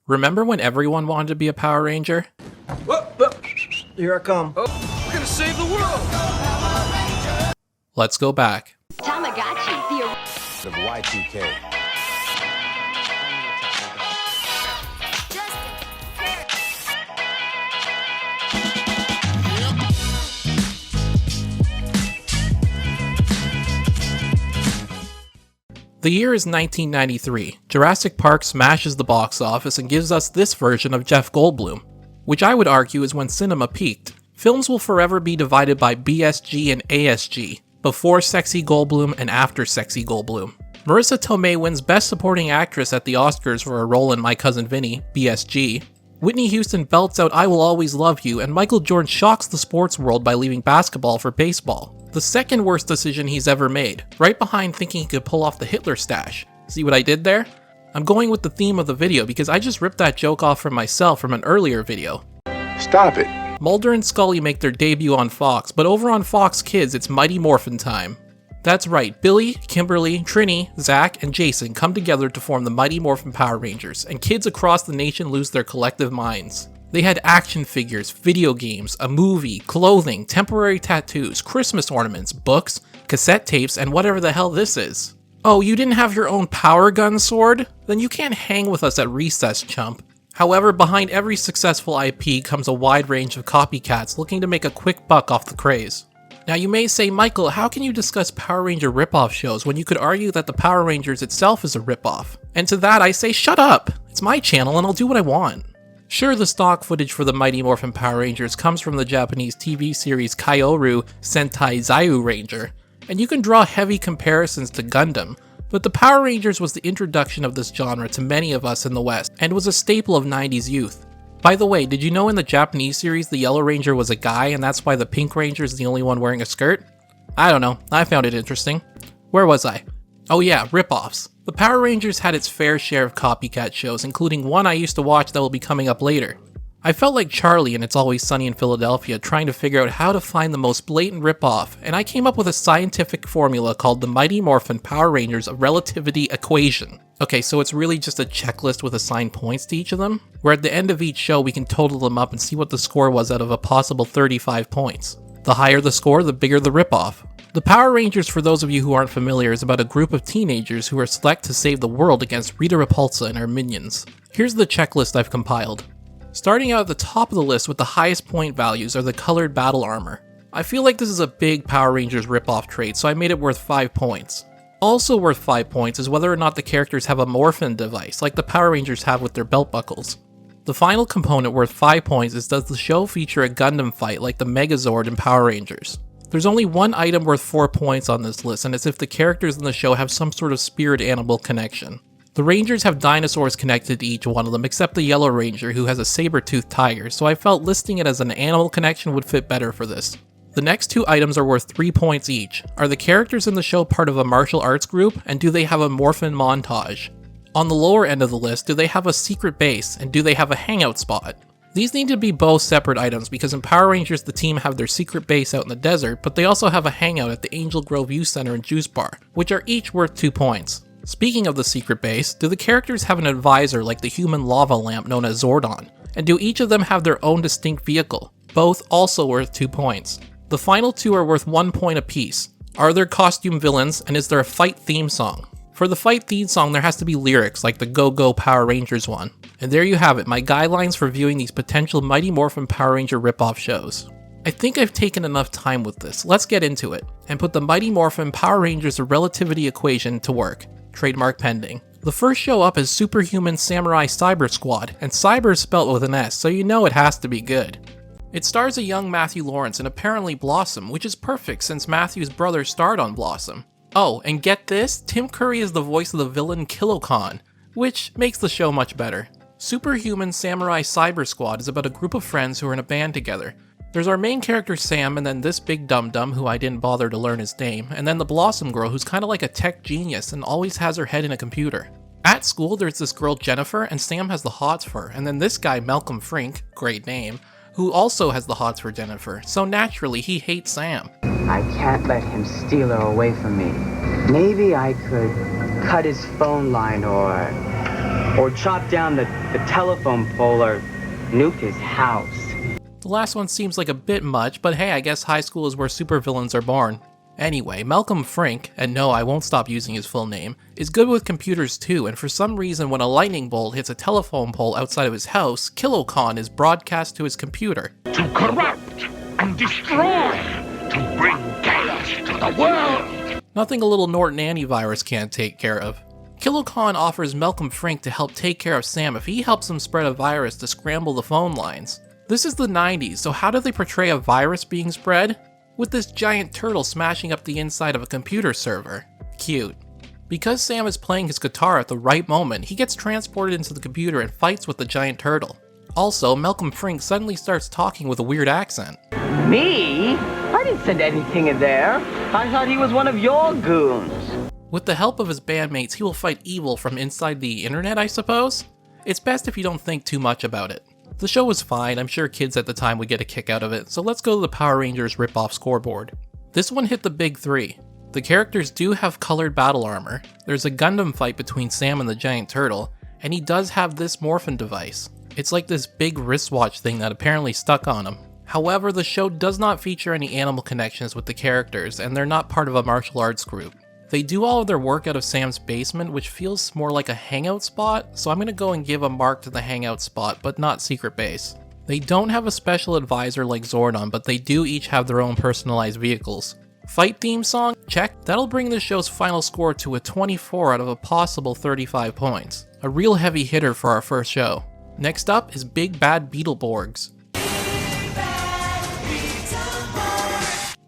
Remember when everyone wanted to be a Power Ranger? Here I come. Oh, we're gonna save the world! Let's go back. Tamagotchi, of Y2K. The year is 1993. Jurassic Park smashes the box office and gives us this version of Jeff Goldblum, which I would argue is when cinema peaked. Films will forever be divided by BSG and ASG, before Sexy Goldblum and after Sexy Goldblum. Marissa Tomei wins Best Supporting Actress at the Oscars for her role in My Cousin Vinny, BSG. Whitney Houston belts out I Will Always Love You, and Michael Jordan shocks the sports world by leaving basketball for baseball. The second worst decision he's ever made, right behind thinking he could pull off the Hitler stash. See what I did there? I'm going with the theme of the video because I just ripped that joke off from myself from an earlier video. Stop it. Mulder and Scully make their debut on Fox, but over on Fox Kids it's Mighty Morphin Time. That's right, Billy, Kimberly, Trini, Zach, and Jason come together to form the Mighty Morphin Power Rangers, and kids across the nation lose their collective minds. They had action figures, video games, a movie, clothing, temporary tattoos, Christmas ornaments, books, cassette tapes, and whatever the hell this is. Oh, you didn't have your own power gun sword? Then you can't hang with us at recess, chump. However, behind every successful IP comes a wide range of copycats looking to make a quick buck off the craze. Now you may say, Michael, how can you discuss Power Ranger ripoff shows when you could argue that the Power Rangers itself is a ripoff? And to that I say, shut up! It's my channel and I'll do what I want. Sure, the stock footage for the Mighty Morphin Power Rangers comes from the Japanese TV series Kyoru Sentai Zaiu Ranger, and you can draw heavy comparisons to Gundam, but the Power Rangers was the introduction of this genre to many of us in the West, and was a staple of 90s youth. By the way, did you know in the Japanese series the Yellow Ranger was a guy and that's why the Pink Ranger is the only one wearing a skirt? I don't know, I found it interesting. Where was I? Oh yeah, ripoffs. The Power Rangers had its fair share of copycat shows, including one I used to watch that will be coming up later. I felt like Charlie in It's Always Sunny in Philadelphia trying to figure out how to find the most blatant ripoff, and I came up with a scientific formula called the Mighty Morphin Power Rangers Relativity Equation. Okay, so it's really just a checklist with assigned points to each of them, where at the end of each show we can total them up and see what the score was out of a possible 35 points. The higher the score, the bigger the ripoff. The Power Rangers, for those of you who aren't familiar, is about a group of teenagers who are selected to save the world against Rita Repulsa and her minions. Here's the checklist I've compiled. Starting out at the top of the list with the highest point values are the colored battle armor. I feel like this is a big Power Rangers ripoff trait, so I made it worth 5 points. Also worth 5 points is whether or not the characters have a morphin device, like the Power Rangers have with their belt buckles. The final component worth 5 points is does the show feature a Gundam fight like the Megazord in Power Rangers. There's only one item worth 4 points on this list, and it's if the characters in the show have some sort of spirit animal connection. The Rangers have dinosaurs connected to each one of them, except the Yellow Ranger, who has a saber-toothed tiger, so I felt listing it as an animal connection would fit better for this. The next two items are worth 3 points each. Are the characters in the show part of a martial arts group, and do they have a morphin montage? On the lower end of the list, do they have a secret base, and do they have a hangout spot? These need to be both separate items because in Power Rangers the team have their secret base out in the desert, but they also have a hangout at the Angel Grove Youth Center and Juice Bar, which are each worth 2 points. Speaking of the secret base, do the characters have an advisor like the human lava lamp known as Zordon? And do each of them have their own distinct vehicle? Both also worth 2 points. The final two are worth 1 point apiece. Are there costume villains, and is there a fight theme song? For the fight theme song, there has to be lyrics like the Go Go Power Rangers one. And there you have it, my guidelines for viewing these potential Mighty Morphin Power Ranger ripoff shows. I think I've taken enough time with this, let's get into it, and put the Mighty Morphin Power Rangers Relativity Equation to work. Trademark pending. The first show up is Superhuman Samurai Syber-Squad, and Cyber is spelt with an S, so you know it has to be good. It stars a young Matthew Lawrence and apparently Blossom, which is perfect since Matthew's brother starred on Blossom. Oh, and get this, Tim Curry is the voice of the villain Kilocon, which makes the show much better. Superhuman Samurai Syber-Squad is about a group of friends who are in a band together. There's our main character Sam, and then this big dum-dum who I didn't bother to learn his name, and then the Blossom girl who's kinda like a tech genius and always has her head in a computer. At school there's this girl Jennifer, and Sam has the hots for her, and then this guy Malcolm Frink, great name, who also has the hots for Jennifer, so naturally he hates Sam. I can't let him steal her away from me. Maybe I could cut his phone line or or chopped down the telephone pole, or nuked his house. The last one seems like a bit much, but hey, I guess high school is where supervillains are born. Anyway, Malcolm Frink, and no, I won't stop using his full name, is good with computers too, and for some reason when a lightning bolt hits a telephone pole outside of his house, KiloCon is broadcast to his computer. To corrupt and destroy, to bring chaos to the world. Nothing a little Norton antivirus can't take care of. KiloCon offers Malcolm Frink to help take care of Sam if he helps him spread a virus to scramble the phone lines. This is the 90s, so how do they portray a virus being spread? With this giant turtle smashing up the inside of a computer server. Cute. Because Sam is playing his guitar at the right moment, he gets transported into the computer and fights with the giant turtle. Also, Malcolm Frink suddenly starts talking with a weird accent. Me? I didn't send anything in there. I thought he was one of your goons. With the help of his bandmates, he will fight evil from inside the internet, I suppose? It's best if you don't think too much about it. The show was fine, I'm sure kids at the time would get a kick out of it, so let's go to the Power Rangers rip-off scoreboard. This one hit the big three. The characters do have colored battle armor, there's a Gundam fight between Sam and the giant turtle, and he does have this Morphin device. It's like this big wristwatch thing that apparently stuck on him. However, the show does not feature any animal connections with the characters, and they're not part of a martial arts group. They do all of their work out of Sam's basement, which feels more like a hangout spot, so I'm gonna go and give a mark to the hangout spot, but not secret base. They don't have a special advisor like Zordon, but they do each have their own personalized vehicles. Fight theme song? Check. That'll bring the show's final score to a 24 out of a possible 35 points. A real heavy hitter for our first show. Next up is Big Bad Beetleborgs.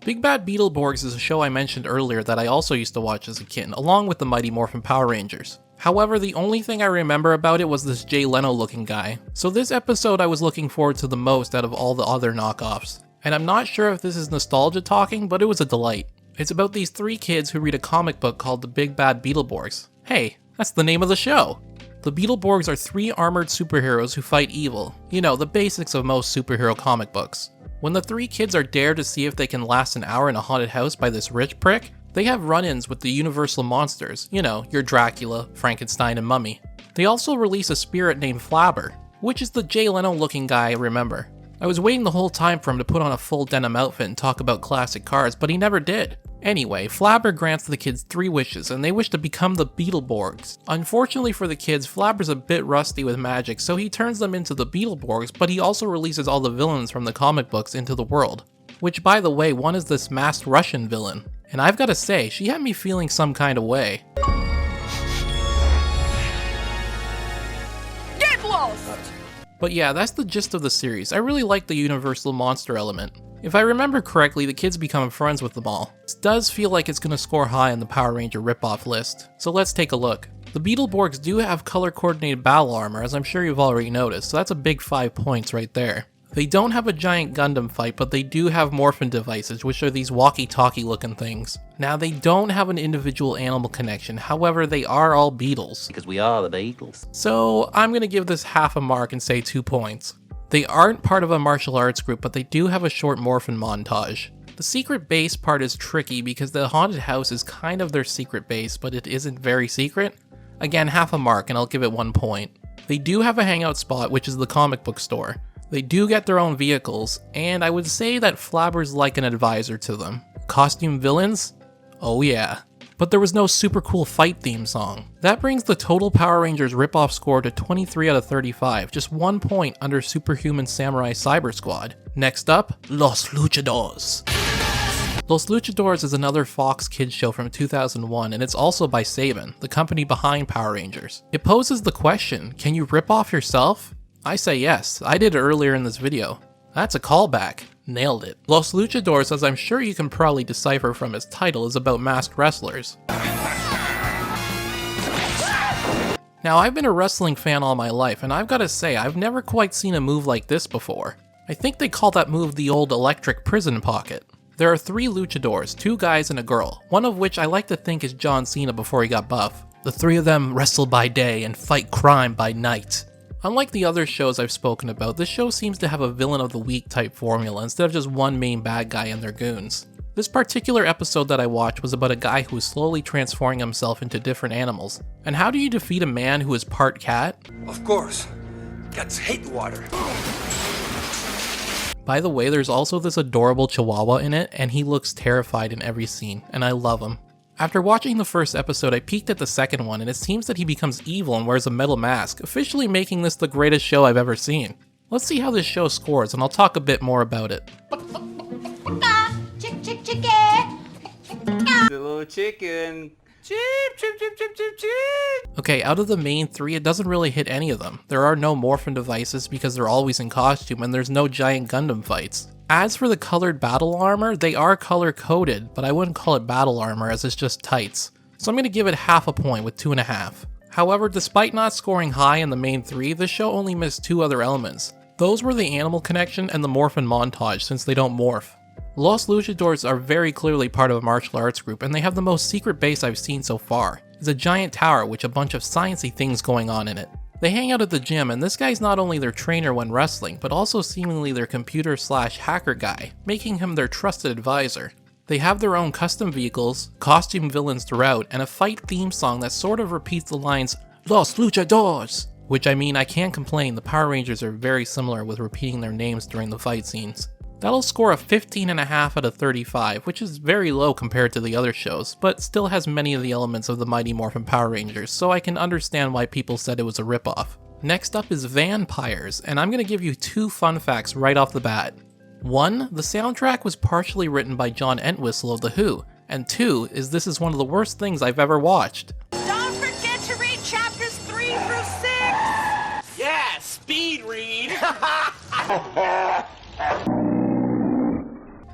Big Bad Beetleborgs is a show I mentioned earlier that I also used to watch as a kid, along with the Mighty Morphin Power Rangers. However, the only thing I remember about it was this Jay Leno looking guy. So this episode I was looking forward to the most out of all the other knockoffs. And I'm not sure if this is nostalgia talking, but it was a delight. It's about these three kids who read a comic book called The Big Bad Beetleborgs. Hey, that's the name of the show! The Beetleborgs are three armored superheroes who fight evil. You know, the basics of most superhero comic books. When the three kids are dared to see if they can last an hour in a haunted house by this rich prick, they have run-ins with the Universal monsters, you know, your Dracula, Frankenstein, and Mummy. They also release a spirit named Flabber, which is the Jay Leno looking guy I remember. I was waiting the whole time for him to put on a full denim outfit and talk about classic cars, but he never did. Anyway, Flabber grants the kids 3 wishes, and they wish to become the Beetleborgs. Unfortunately for the kids, Flabber's a bit rusty with magic, so he turns them into the Beetleborgs, but he also releases all the villains from the comic books into the world. Which, by the way, one is this masked Russian villain. And I've gotta say, she had me feeling some kind of way. Get lost! But yeah, that's the gist of the series. I really like the Universal monster element. If I remember correctly, the kids become friends with them all. This does feel like it's gonna score high on the Power Ranger ripoff list, so let's take a look. The Beetleborgs do have color-coordinated battle armor, as I'm sure you've already noticed, so that's a big 5 points right there. They don't have a giant Gundam fight, but they do have Morphin devices, which are these walkie-talkie looking things. Now, they don't have an individual animal connection, however, they are all Beatles. Because we are the Beatles. So, I'm gonna give this half a mark and say 2 points. They aren't part of a martial arts group, but they do have a short Morphin montage. The secret base part is tricky because the haunted house is kind of their secret base, but it isn't very secret. Again, half a mark, and I'll give it 1 point. They do have a hangout spot, which is the comic book store. They do get their own vehicles, and I would say that Flabber's like an advisor to them. Costume villains? Oh yeah. But there was no super cool fight theme song. That brings the total Power Rangers ripoff score to 23 out of 35, just 1 point under Superhuman Samurai Syber-Squad. Next up, Los Luchadores. Los Luchadores is another Fox kids show from 2001, and it's also by Saban, the company behind Power Rangers. It poses the question, can you rip off yourself? I say yes, I did it earlier in this video. That's a callback. Nailed it. Los Luchadores, as I'm sure you can probably decipher from its title, is about masked wrestlers. Now, I've been a wrestling fan all my life, and I've gotta say, I've never quite seen a move like this before. I think they call that move the old electric prison pocket. There are 3 luchadors, 2 guys and a girl, one of which I like to think is John Cena before he got buff. The 3 of them wrestle by day and fight crime by night. Unlike the other shows I've spoken about, this show seems to have a villain of the week type formula instead of just one main bad guy and their goons. This particular episode that I watched was about a guy who was slowly transforming himself into different animals. And how do you defeat a man who is part cat? Of course. Cats hate water. By the way, there's also this adorable chihuahua in it, and he looks terrified in every scene, and I love him. After watching the first episode, I peeked at the second one, and it seems that he becomes evil and wears a metal mask, officially making this the greatest show I've ever seen. Let's see how this show scores, and I'll talk a bit more about it. The little chicken. Chip, chip, chip, chip, chip, chip. Okay, out of the main three, it doesn't really hit any of them. There are no morphin devices because they're always in costume, and there's no giant Gundam fights. As for the colored battle armor, they are color coded, but I wouldn't call it battle armor as it's just tights. So I'm going to give it half a point with 2.5. However, despite not scoring high in the main three, this show only missed two other elements. Those were the animal connection and the morphin montage, since they don't morph. Los Luchadores are very clearly part of a martial arts group, and they have the most secret base I've seen so far. It's a giant tower with a bunch of sciencey things going on in it. They hang out at the gym, and this guy's not only their trainer when wrestling, but also seemingly their computer/hacker guy, making him their trusted advisor. They have their own custom vehicles, costume villains throughout, and a fight theme song that sort of repeats the lines, Los Luchadores! Which I mean, I can't complain, the Power Rangers are very similar with repeating their names during the fight scenes. That'll score a 15.5 out of 35, which is very low compared to the other shows, but still has many of the elements of the Mighty Morphin Power Rangers, so I can understand why people said it was a ripoff. Next up is Van-Pires, and I'm going to give you two fun facts right off the bat. 1, the soundtrack was partially written by John Entwistle of The Who, and 2 is this is one of the worst things I've ever watched. Don't forget to read chapters 3 through 6! Yeah, speed read.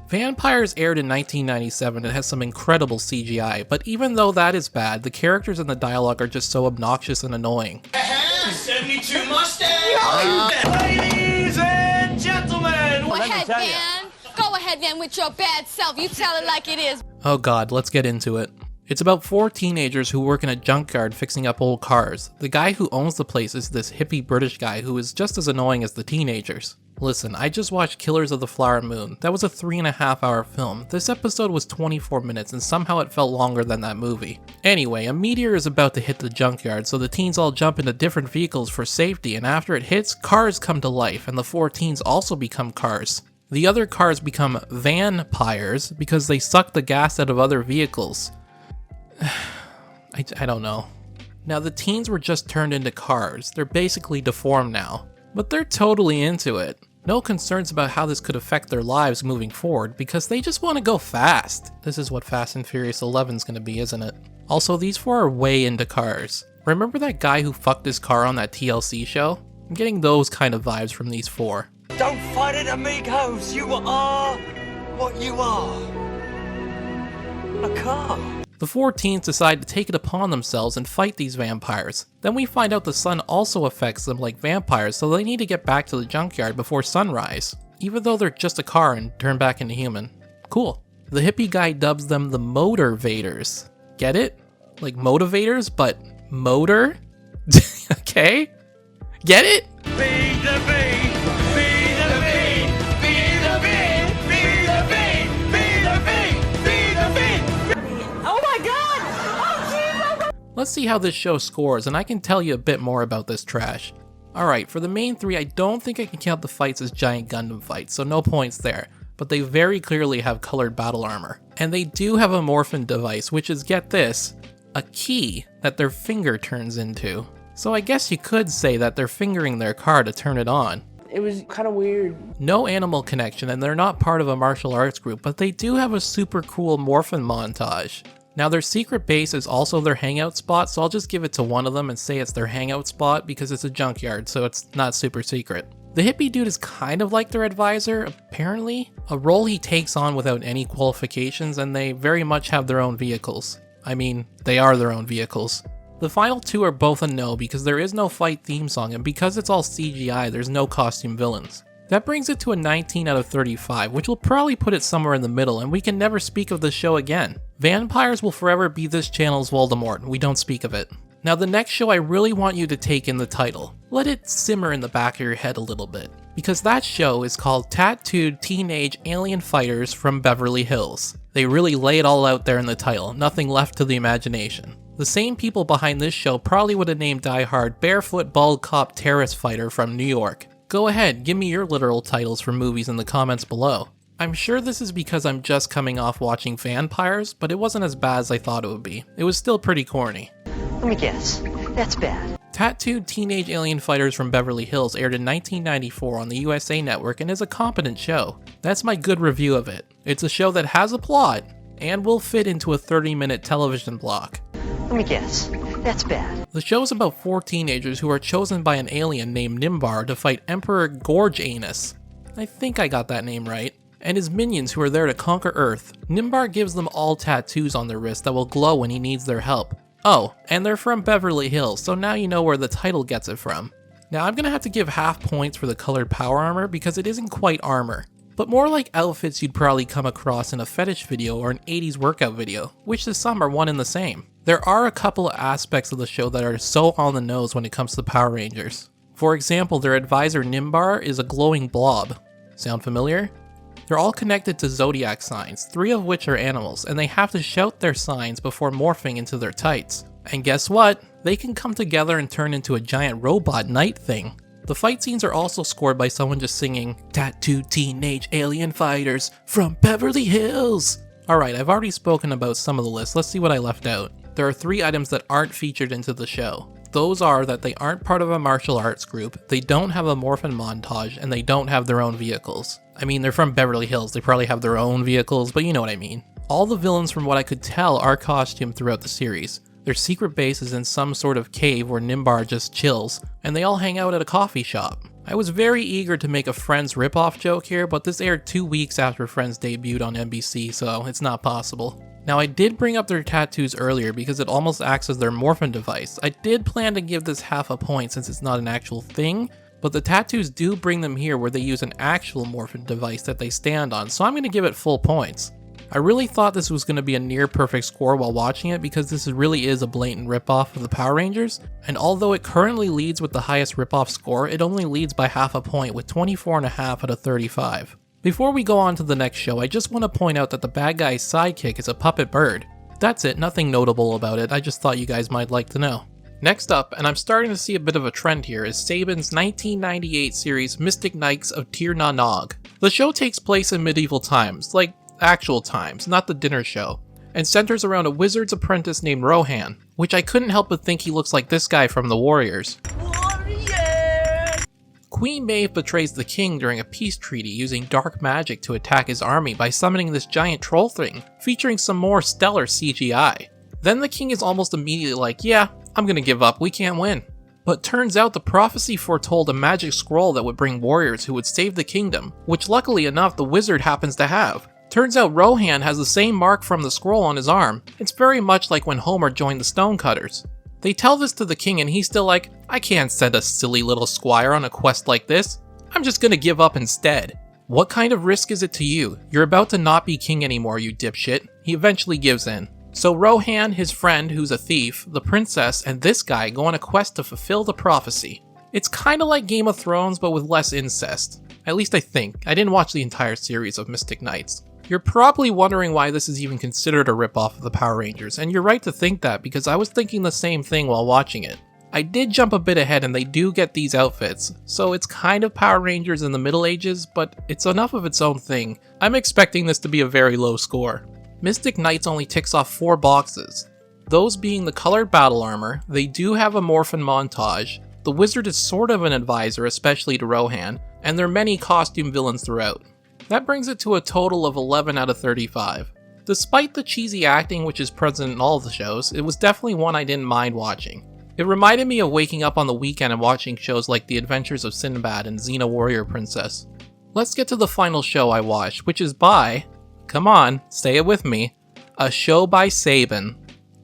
Van-Pires aired in 1997 and has some incredible CGI, but even though that is bad, the characters and the dialogue are just so obnoxious and annoying. 72 Mustang! Ladies and gentlemen! Go ahead, Van. Go ahead, Van, with your bad self. You tell it like it is. Oh god, let's get into it. It's about 4 teenagers who work in a junkyard fixing up old cars. The guy who owns the place is this hippie British guy who is just as annoying as the teenagers. Listen, I just watched Killers of the Flower Moon. That was a 3.5-hour film. This episode was 24 minutes and somehow it felt longer than that movie. Anyway, a meteor is about to hit the junkyard, so the teens all jump into different vehicles for safety, and after it hits, cars come to life, and the 4 teens also become cars. The other cars become Van-Pires because they suck the gas out of other vehicles. I don't know. Now the teens were just turned into cars. They're basically deformed now. But they're totally into it. No concerns about how this could affect their lives moving forward because they just want to go fast. This is what Fast and Furious 11's gonna be, isn't it? Also, these 4 are way into cars. Remember that guy who fucked his car on that TLC show? I'm getting those kind of vibes from these 4. Don't fight it, amigos. You are what you are. A car. The 4 teens decide to take it upon themselves and fight these vampires. Then we find out the sun also affects them like vampires, so they need to get back to the junkyard before sunrise, even though they're just a car and turn back into human. Cool. The hippie guy dubs them the Motivators. Get it? Like motivators, but motor? Okay? Get it? Feed the bee! Feed the bee! Feed the bee! Feed the bee! Feed the bee! Feed the bee! Oh my god! Oh jeez! Let's see how this show scores, and I can tell you a bit more about this trash. Alright, for the main 3, I don't think I can count the fights as giant Gundam fights, so no points there. But they very clearly have colored battle armor. And they do have a morphin device, which is, get this, a key that their finger turns into. So I guess you could say that they're fingering their car to turn it on. It was kind of weird. No animal connection, and they're not part of a martial arts group, but they do have a super cool morphin montage. Now their secret base is also their hangout spot, so I'll just give it to one of them and say it's their hangout spot because it's a junkyard, so it's not super secret. The hippie dude is kind of like their advisor, apparently. A role he takes on without any qualifications, and they very much have their own vehicles. I mean, they are their own vehicles. The final 2 are both a no because there is no fight theme song, and because it's all CGI, there's no costume villains. That brings it to a 19 out of 35, which will probably put it somewhere in the middle, and we can never speak of this show again. Van-Pires will forever be this channel's Voldemort, we don't speak of it. Now the next show I really want you to take in the title. Let it simmer in the back of your head a little bit. Because that show is called Tattooed Teenage Alien Fighters from Beverly Hills. They really lay it all out there in the title, nothing left to the imagination. The same people behind this show probably would have named Die Hard Barefoot Bald Cop Terrorist Fighter from New York. Go ahead, give me your literal titles for movies in the comments below. I'm sure this is because I'm just coming off watching Van-Pires, but it wasn't as bad as I thought it would be. It was still pretty corny. Let me guess. That's bad. Tattooed Teenage Alien Fighters from Beverly Hills aired in 1994 on the USA Network and is a competent show. That's my good review of it. It's a show that has a plot, and will fit into a 30-minute television block. Let me guess. That's bad. The show is about 4 teenagers who are chosen by an alien named Nimbar to fight Emperor Gorge Anus. I think I got that name right. And his minions who are there to conquer Earth. Nimbar gives them all tattoos on their wrists that will glow when he needs their help. Oh, and they're from Beverly Hills, so now you know where the title gets it from. Now I'm gonna have to give half points for the colored power armor because it isn't quite armor, but more like outfits you'd probably come across in a fetish video or an 80s workout video, which to some are one and the same. There are a couple of aspects of the show that are so on the nose when it comes to the Power Rangers. For example, their advisor Nimbar is a glowing blob. Sound familiar? They're all connected to zodiac signs, 3 of which are animals, and they have to shout their signs before morphing into their tights. And guess what? They can come together and turn into a giant robot knight thing. The fight scenes are also scored by someone just singing, "Tattooed Teenage Alien Fighters from Beverly Hills." Alright, I've already spoken about some of the list, let's see what I left out. There are 3 items that aren't featured into the show. Those are that they aren't part of a martial arts group, they don't have a morphin montage, and they don't have their own vehicles. I mean, they're from Beverly Hills, they probably have their own vehicles, but you know what I mean. All the villains, from what I could tell, are costumed throughout the series. Their secret base is in some sort of cave where Nimbar just chills, and they all hang out at a coffee shop. I was very eager to make a Friends ripoff joke here, but this aired 2 weeks after Friends debuted on NBC, so it's not possible. Now I did bring up their tattoos earlier because it almost acts as their morphin device. I did plan to give this half a point since it's not an actual thing, but the tattoos do bring them here where they use an actual morphin device that they stand on, so I'm going to give it full points. I really thought this was going to be a near perfect score while watching it because this really is a blatant ripoff of the Power Rangers, and although it currently leads with the highest ripoff score, it only leads by half a point with 24.5 out of 35. Before we go on to the next show, I just want to point out that the bad guy's sidekick is a puppet bird. That's it, nothing notable about it, I just thought you guys might like to know. Next up, and I'm starting to see a bit of a trend here, is Saban's 1998 series Mystic Knights of Tir Na Nog. The show takes place in medieval times, like actual times, not the dinner show, and centers around a wizard's apprentice named Rohan, which I couldn't help but think he looks like this guy from The Warriors. Queen Maeve betrays the king during a peace treaty using dark magic to attack his army by summoning this giant troll thing, featuring some more stellar CGI. Then the king is almost immediately like, yeah, I'm gonna give up, we can't win. But turns out the prophecy foretold a magic scroll that would bring warriors who would save the kingdom, which luckily enough the wizard happens to have. Turns out Rohan has the same mark from the scroll on his arm. It's very much like when Homer joined the Stonecutters. They tell this to the king and he's still like, I can't send a silly little squire on a quest like this. I'm just gonna give up instead. What kind of risk is it to you? You're about to not be king anymore, you dipshit. He eventually gives in. So Rohan, his friend who's a thief, the princess, and this guy go on a quest to fulfill the prophecy. It's kinda like Game of Thrones but with less incest. At least I think. I didn't watch the entire series of Mystic Knights. You're probably wondering why this is even considered a ripoff of the Power Rangers, and you're right to think that because I was thinking the same thing while watching it. I did jump a bit ahead and they do get these outfits, so it's kind of Power Rangers in the Middle Ages, but it's enough of its own thing. I'm expecting this to be a very low score. Mystic Knights only ticks off 4 boxes. Those being the colored battle armor, they do have a morphin montage, the wizard is sort of an advisor, especially to Rohan, and there are many costume villains throughout. That brings it to a total of 11 out of 35. Despite the cheesy acting which is present in all of the shows, it was definitely one I didn't mind watching. It reminded me of waking up on the weekend and watching shows like The Adventures of Sinbad and Xena Warrior Princess. Let's get to the final show I watched, which is by, come on, say it with me, a show by Saban.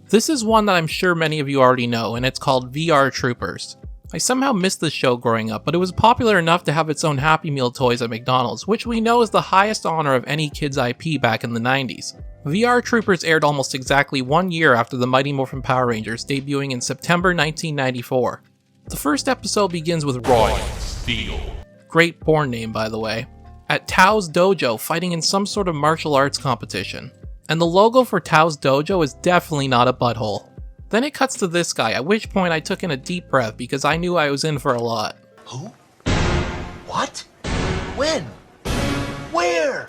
This is one that I'm sure many of you already know, and it's called VR Troopers. I somehow missed this show growing up, but it was popular enough to have its own Happy Meal toys at McDonald's, which we know is the highest honor of any kid's IP back in the 90s. VR Troopers aired almost exactly 1 year after the Mighty Morphin Power Rangers, debuting in September 1994. The first episode begins with Roy. Steel. Great porn name, by the way. At Tao's dojo, fighting in some sort of martial arts competition. And the logo for Tao's dojo is definitely not a butthole. Then it cuts to this guy, at which point I took in a deep breath because I knew I was in for a lot. Who? What? When? Where?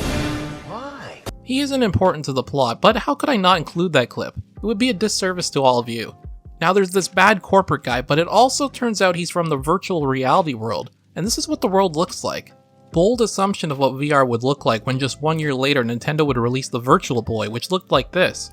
Why? He isn't important to the plot, but how could I not include that clip? It would be a disservice to all of you. Now there's this bad corporate guy, but it also turns out he's from the virtual reality world, and this is what the world looks like. Bold assumption of what VR would look like when just 1 year later Nintendo would release the Virtual Boy, which looked like this.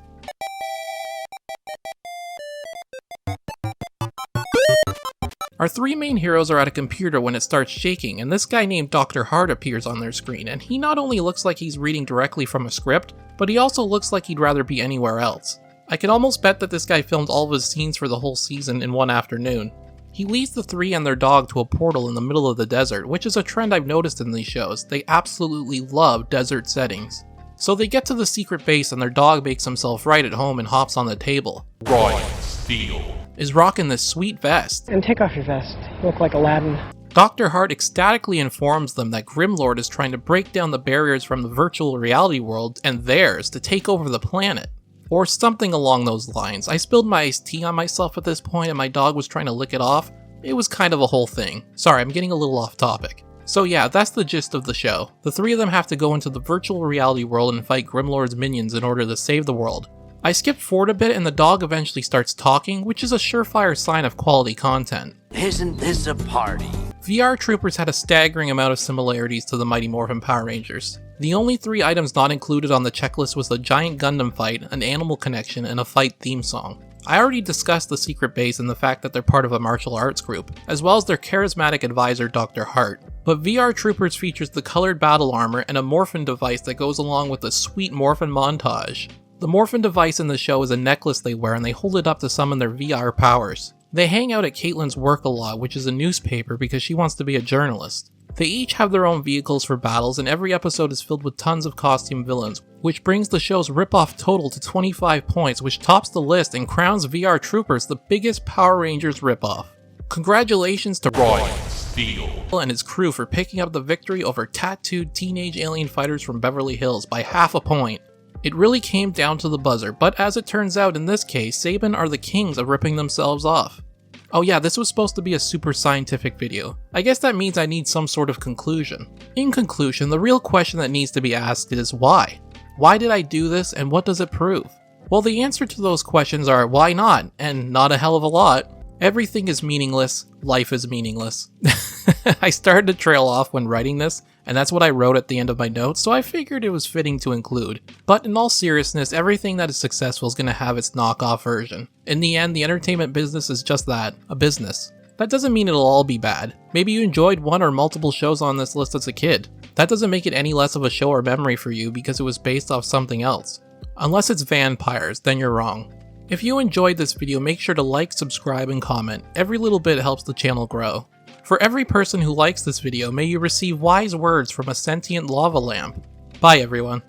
Our three main heroes are at a computer when it starts shaking, and this guy named Dr. Hart appears on their screen, and he not only looks like he's reading directly from a script, but he also looks like he'd rather be anywhere else. I can almost bet that this guy filmed all of his scenes for the whole season in one afternoon. He leads the three and their dog to a portal in the middle of the desert, which is a trend I've noticed in these shows. They absolutely love desert settings. So they get to the secret base and their dog makes himself right at home and hops on the table. Roy. Steel. Is rocking this sweet vest. And take off your vest. You look like Aladdin. Dr. Hart ecstatically informs them that Grimlord is trying to break down the barriers from the virtual reality world and theirs to take over the planet. Or something along those lines. I spilled my iced tea on myself at this point and my dog was trying to lick it off. It was kind of a whole thing. Sorry, I'm getting a little off topic. So yeah, that's the gist of the show. The three of them have to go into the virtual reality world and fight Grimlord's minions in order to save the world. I skipped forward a bit and the dog eventually starts talking, which is a surefire sign of quality content. Isn't this a party? VR Troopers had a staggering amount of similarities to the Mighty Morphin Power Rangers. The only 3 items not included on the checklist was a giant Gundam fight, an animal connection, and a fight theme song. I already discussed the secret base and the fact that they're part of a martial arts group, as well as their charismatic advisor Dr. Hart. But VR Troopers features the colored battle armor and a morphin device that goes along with a sweet morphin montage. The morphin device in the show is a necklace they wear and they hold it up to summon their VR powers. They hang out at Caitlin's work a lot, which is a newspaper because she wants to be a journalist. They each have their own vehicles for battles and every episode is filled with tons of costume villains, which brings the show's rip-off total to 25 points, which tops the list and crowns VR Troopers the biggest Power Rangers rip-off. Congratulations to Roy Steel and his crew for picking up the victory over tattooed teenage alien fighters from Beverly Hills by half a point. It really came down to the buzzer, but as it turns out in this case, Saban are the kings of ripping themselves off. Oh yeah, this was supposed to be a super scientific video. I guess that means I need some sort of conclusion. In conclusion, the real question that needs to be asked is why? Why did I do this and what does it prove? Well, the answer to those questions are why not, and not a hell of a lot. Everything is meaningless, life is meaningless. I started to trail off when writing this, and that's what I wrote at the end of my notes, so I figured it was fitting to include. But in all seriousness, everything that is successful is going to have its knockoff version. In the end, the entertainment business is just that, a business. That doesn't mean it'll all be bad. Maybe you enjoyed one or multiple shows on this list as a kid. That doesn't make it any less of a show or memory for you because it was based off something else. Unless it's Van-Pires, then you're wrong. If you enjoyed this video, make sure to like, subscribe, and comment. Every little bit helps the channel grow. For every person who likes this video, may you receive wise words from a sentient lava lamp. Bye everyone.